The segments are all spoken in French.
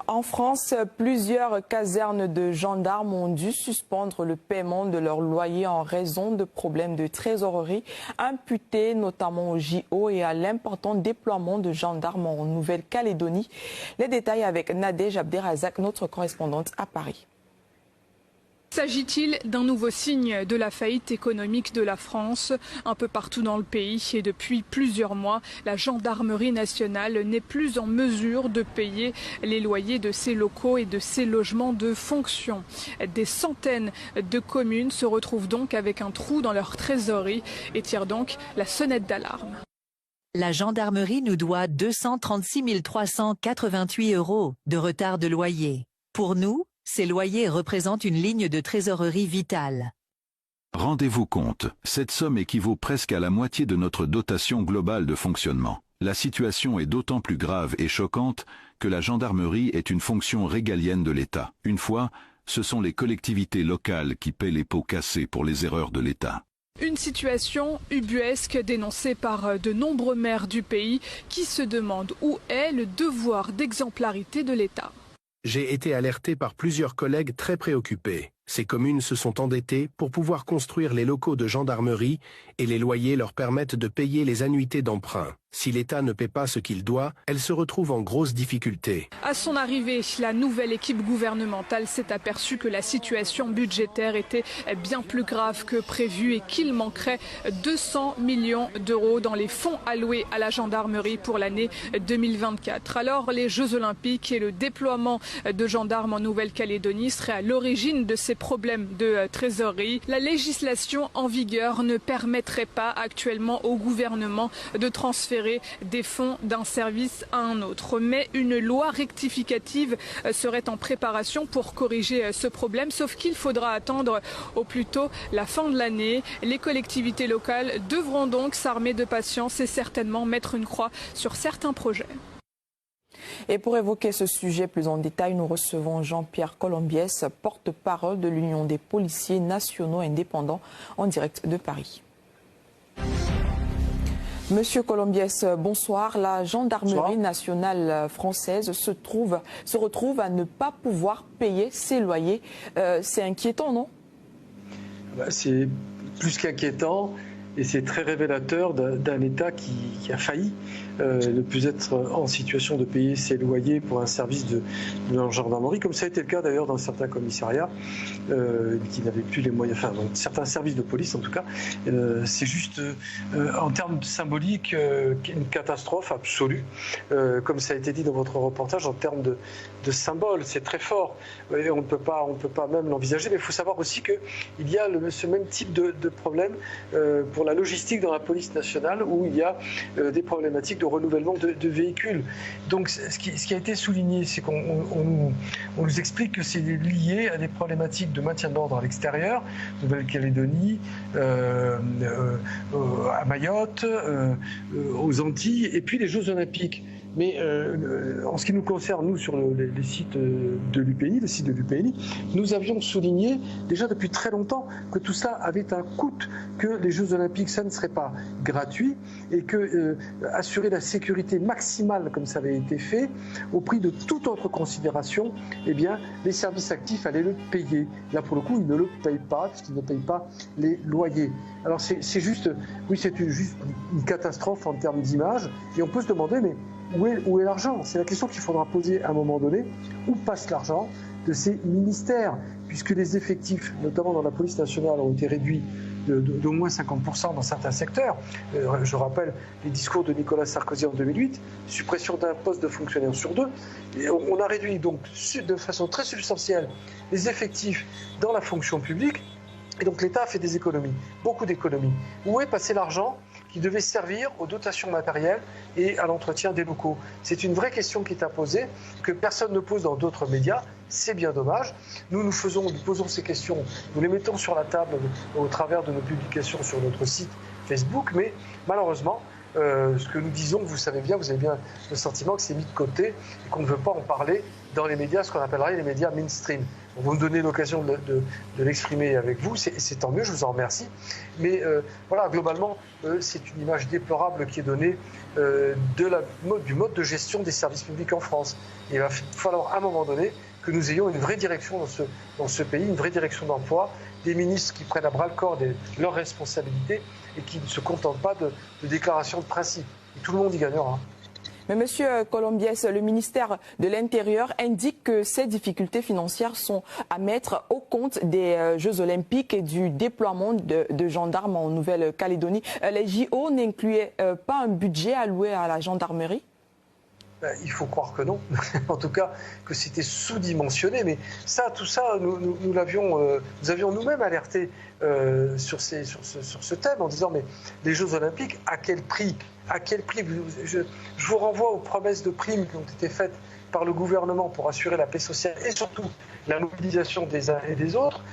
En France, plusieurs casernes de gendarmes ont dû suspendre le paiement de leur loyer en raison de problèmes de trésorerie imputés notamment au JO et à l'important déploiement de gendarmes en Nouvelle-Calédonie. Les détails avec Nadège Abderrazak, notre correspondante à Paris. S'agit-il d'un nouveau signe de la faillite économique de la France? Un peu partout dans le pays et depuis plusieurs mois, la gendarmerie nationale n'est plus en mesure de payer les loyers de ses locaux et de ses logements de fonction. Des centaines de communes se retrouvent donc avec un trou dans leur trésorerie et tirent donc la sonnette d'alarme. La gendarmerie nous doit 236 388 € de retard de loyer. Pour nous, ces loyers représentent une ligne de trésorerie vitale. Rendez-vous compte, cette somme équivaut presque à la moitié de notre dotation globale de fonctionnement. La situation est d'autant plus grave et choquante que la gendarmerie est une fonction régalienne de l'État. Une fois, ce sont les collectivités locales qui paient les pots cassés pour les erreurs de l'État. Une situation ubuesque dénoncée par de nombreux maires du pays qui se demandent où est le devoir d'exemplarité de l'État. J'ai été alerté par plusieurs collègues très préoccupés. Ces communes se sont endettées pour pouvoir construire les locaux de gendarmerie et les loyers leur permettent de payer les annuités d'emprunt. Si l'État ne paie pas ce qu'il doit, elle se retrouve en grosse difficulté. À son arrivée, la nouvelle équipe gouvernementale s'est aperçue que la situation budgétaire était bien plus grave que prévu et qu'il manquerait 200 millions d'euros dans les fonds alloués à la gendarmerie pour l'année 2024. Alors les Jeux Olympiques et le déploiement de gendarmes en Nouvelle-Calédonie seraient à l'origine de ces problèmes de trésorerie. La législation en vigueur ne permettrait pas actuellement au gouvernement de transférer des fonds d'un service à un autre. Mais une loi rectificative serait en préparation pour corriger ce problème, sauf qu'il faudra attendre au plus tôt la fin de l'année. Les collectivités locales devront donc s'armer de patience et certainement mettre une croix sur certains projets. Et pour évoquer ce sujet plus en détail, nous recevons Jean-Pierre Colombiès, porte-parole de l'Union des policiers nationaux indépendants, en direct de Paris. Monsieur Colombiès, bonsoir. La gendarmerie nationale française se retrouve à ne pas pouvoir payer ses loyers. C'est inquiétant, non? C'est plus qu'inquiétant et c'est très révélateur d'un État qui a failli ne plus être en situation de payer ses loyers pour un service de la gendarmerie, comme ça a été le cas d'ailleurs dans certains commissariats qui n'avaient plus les moyens, enfin dans certains services de police en tout cas. C'est juste en termes symboliques une catastrophe absolue, comme ça a été dit dans votre reportage, en termes de symbole, c'est très fort. Et on ne peut pas même l'envisager, mais il faut savoir aussi qu'il y a ce même type de problème pour la logistique dans la police nationale, où il y a des problématiques de renouvellement de véhicules. Donc ce qui a été souligné, c'est qu'on nous explique que c'est lié à des problématiques de maintien de l'ordre à l'extérieur, Nouvelle-Calédonie, à Mayotte, aux Antilles, et puis les Jeux Olympiques. Mais en ce qui nous concerne, nous, sur les sites de l'UPI, le site de l'UPI, nous avions souligné déjà depuis très longtemps que tout ça avait un coût, que les Jeux Olympiques, ça ne serait pas gratuit et que assurer la sécurité maximale, comme ça avait été fait, au prix de toute autre considération, eh bien, les services actifs allaient le payer. Là, pour le coup, ils ne le payent pas, puisqu'ils ne payent pas les loyers. Alors, c'est juste, oui, c'est juste une catastrophe en termes d'image, et on peut se demander, mais où est l'argent? C'est la question qu'il faudra poser à un moment donné. Où passe l'argent de ces ministères? Puisque les effectifs, notamment dans la police nationale, ont été réduits d'au moins 50% dans certains secteurs. Je rappelle les discours de Nicolas Sarkozy en 2008, suppression d'un poste de fonctionnaire sur 2. Et on a réduit donc de façon très substantielle les effectifs dans la fonction publique. Et donc l'État a fait des économies, beaucoup d'économies. Où est passé l'argent qui devait servir aux dotations matérielles et à l'entretien des locaux? C'est une vraie question qui est à poser, que personne ne pose dans d'autres médias. C'est bien dommage. Nous posons ces questions, nous les mettons sur la table au travers de nos publications sur notre site Facebook, mais malheureusement, ce que nous disons, vous savez bien, vous avez bien le sentiment que c'est mis de côté et qu'on ne veut pas en parler dans les médias, ce qu'on appellerait les médias mainstream. Vous me donnez l'occasion de l'exprimer avec vous, c'est tant mieux, je vous en remercie. Mais voilà, globalement, c'est une image déplorable qui est donnée du mode de gestion des services publics en France. Il va falloir à un moment donné que nous ayons une vraie direction dans ce pays, une vraie direction d'emploi, des ministres qui prennent à bras-le-corps leurs responsabilités et qui ne se contentent pas de déclarations de principe. Et tout le monde y gagnera. Mais Monsieur Colombiès, le ministère de l'Intérieur indique que ces difficultés financières sont à mettre au compte des Jeux Olympiques et du déploiement de gendarmes en Nouvelle-Calédonie. Les JO n'incluaient pas un budget alloué à la gendarmerie ? Il faut croire que non, en tout cas que c'était sous-dimensionné, mais tout ça, nous avions nous-mêmes alerté sur ce thème en disant mais les Jeux Olympiques, à quel prix ? À quel prix ? Je vous renvoie aux promesses de primes qui ont été faites par le gouvernement pour assurer la paix sociale et surtout la mobilisation des uns et des autres.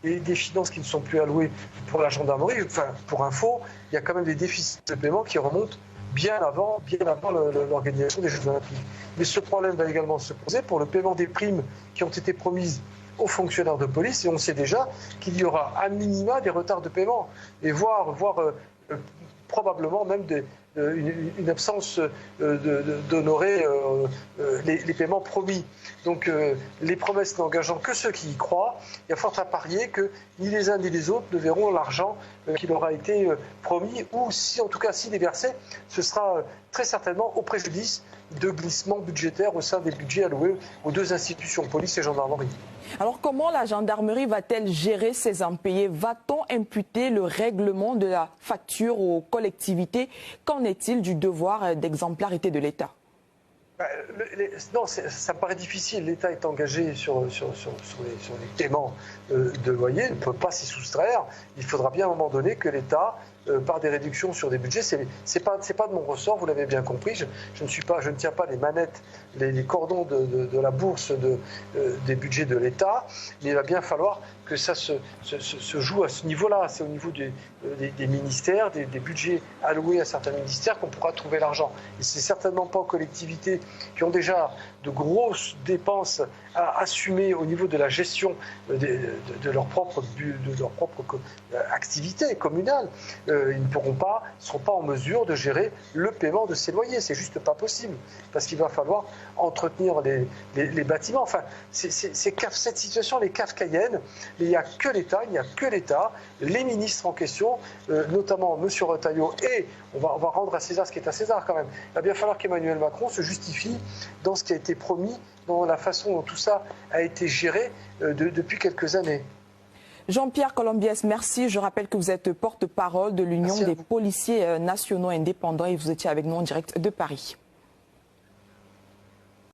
Des finances qui ne sont plus allouées pour la gendarmerie. Enfin, pour info, il y a quand même des déficits de paiement qui remontent bien avant l'organisation des Jeux Olympiques. Mais ce problème va également se poser pour le paiement des primes qui ont été promises aux fonctionnaires de police, et on sait déjà qu'il y aura à minima des retards de paiement, et voire probablement même une absence d'honorer les paiements promis. Donc les promesses n'engageant que ceux qui y croient, il y a fort à parier que ni les uns ni les autres ne verront l'argent qui leur a été promis, ou si, en tout cas s'il est versé, ce sera très certainement au préjudice de glissements budgétaires au sein des budgets alloués aux deux institutions, police et gendarmerie. Alors comment la gendarmerie va-t-elle gérer ces impayés? Va-t-on imputer le règlement de la facture aux collectivités? Qu'en est-il du devoir d'exemplarité de l'État? Non, ça me paraît difficile. L'État est engagé sur les paiements de loyer, il ne peut pas s'y soustraire. Il faudra bien à un moment donné que l'État, par des réductions sur des budgets, c'est pas de mon ressort, vous l'avez bien compris. Je ne tiens pas les manettes, les cordons de la bourse des budgets de l'État, mais il va bien falloir que ça se joue à ce niveau-là. C'est au niveau des ministères, des budgets alloués à certains ministères qu'on pourra trouver l'argent. Et c'est certainement pas aux collectivités qui ont déjà de grosses dépenses à assumer au niveau de la gestion de leur propre activité communale. Ils ne seront pas en mesure de gérer le paiement de ces loyers. C'est juste pas possible, parce qu'il va falloir entretenir les bâtiments. Enfin, cette situation, les kafkaïenne. Il n'y a que l'État, les ministres en question, notamment M. Retailleau, et on va rendre à César ce qui est à César quand même. Il va bien falloir qu'Emmanuel Macron se justifie dans ce qui a été promis, dans la façon dont tout ça a été géré depuis quelques années. Jean-Pierre Colombiès, merci. Je rappelle que vous êtes porte-parole de l'Union des policiers nationaux indépendants et vous étiez avec nous en direct de Paris.